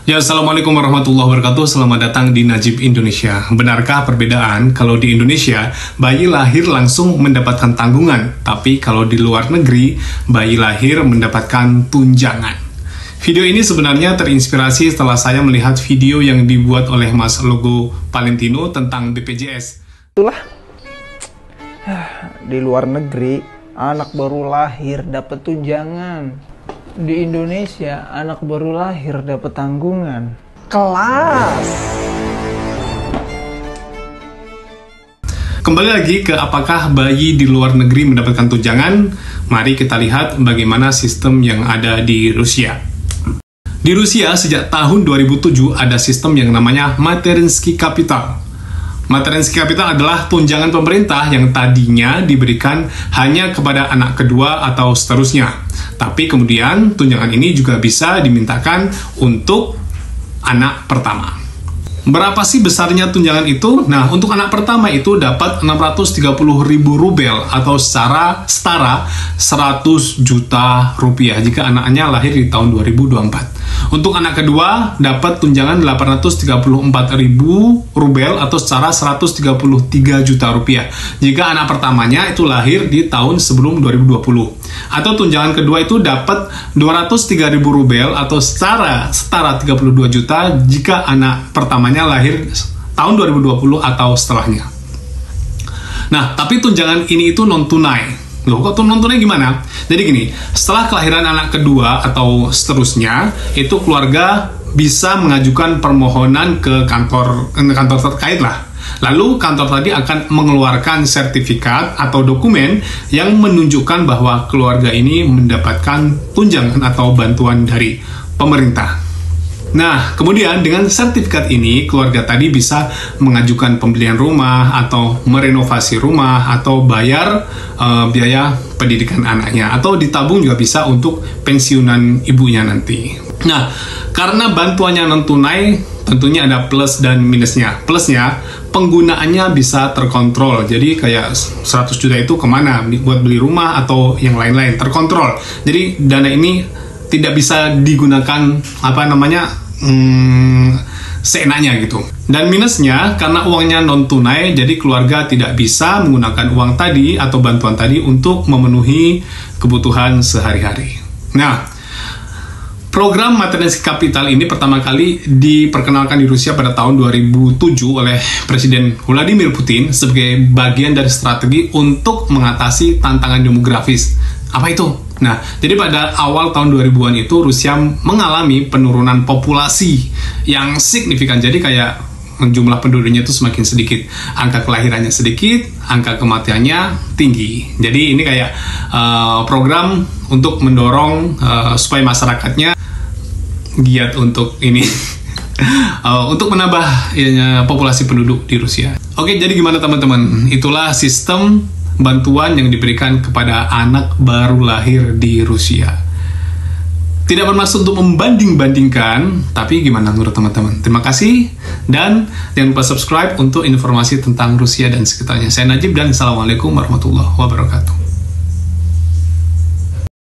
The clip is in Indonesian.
Ya, Assalamualaikum warahmatullahi wabarakatuh. Selamat datang di Najib Indonesia. Benarkah perbedaan kalau di Indonesia, bayi lahir langsung mendapatkan tanggungan, tapi kalau di luar negeri, bayi lahir mendapatkan tunjangan? Video ini sebenarnya terinspirasi setelah saya melihat video yang dibuat oleh Mas Logo Valentino tentang BPJS. Itulah, di luar negeri, anak baru lahir dapat tunjangan. Di Indonesia, anak baru lahir dapat tanggungan. Kelas. Kembali lagi ke apakah bayi di luar negeri mendapatkan tunjangan? Mari kita lihat bagaimana sistem yang ada di Rusia. Di Rusia, sejak tahun 2007 ada sistem yang namanya Materninsky Capital. Materninsky Capital adalah tunjangan pemerintah yang tadinya diberikan hanya kepada anak kedua atau seterusnya. Tapi kemudian tunjangan ini juga bisa dimintakan untuk anak pertama. Berapa sih besarnya tunjangan itu? Nah, untuk anak pertama itu dapat 630.000 rubel atau secara setara 100 juta rupiah jika anaknya lahir di tahun 2024. Untuk anak kedua dapat tunjangan 834.000 rubel atau secara 133 juta rupiah jika anak pertamanya itu lahir di tahun sebelum 2020. Atau tunjangan kedua itu dapat 203.000 rubel atau setara 32 juta jika anak pertamanya lahir tahun 2020 atau setelahnya. Nah, tapi tunjangan ini itu non-tunai. Loh, kok tuh non-tunai gimana? Jadi gini, setelah kelahiran anak kedua atau seterusnya, itu keluarga bisa mengajukan permohonan ke kantor terkait lah. Lalu kantor tadi akan mengeluarkan sertifikat atau dokumen yang menunjukkan bahwa keluarga ini mendapatkan tunjangan atau bantuan dari pemerintah. Nah, kemudian dengan sertifikat ini, keluarga tadi bisa mengajukan pembelian rumah atau merenovasi rumah atau bayar biaya pendidikan anaknya atau ditabung juga bisa untuk pensiunan ibunya nanti. Nah, karena bantuannya non-tunai, tentunya ada plus dan minusnya. Plusnya, penggunaannya bisa terkontrol. Jadi kayak 100 juta itu kemana? Buat beli rumah atau yang lain-lain, terkontrol. Jadi dana ini tidak bisa digunakan seenaknya gitu. Dan minusnya, karena uangnya non-tunai, jadi keluarga tidak bisa menggunakan uang tadi atau bantuan tadi untuk memenuhi kebutuhan sehari-hari. Nah, program Materninsky Capital ini pertama kali diperkenalkan di Rusia pada tahun 2007 oleh Presiden Vladimir Putin sebagai bagian dari strategi untuk mengatasi tantangan demografis. Apa itu? Nah, jadi pada awal tahun 2000-an itu Rusia mengalami penurunan populasi yang signifikan. Jadi kayak jumlah penduduknya itu semakin sedikit, angka kelahirannya sedikit, angka kematiannya tinggi. Jadi ini kayak program untuk mendorong supaya masyarakatnya giat untuk ini untuk menambah populasi penduduk di Rusia. Oke, jadi gimana teman-teman? Itulah sistem bantuan yang diberikan kepada anak baru lahir di Rusia. Tidak bermaksud untuk membanding-bandingkan, tapi gimana menurut teman-teman? Terima kasih, dan jangan lupa subscribe untuk informasi tentang Rusia dan sekitarnya. Saya Najib, dan Assalamualaikum warahmatullahi wabarakatuh.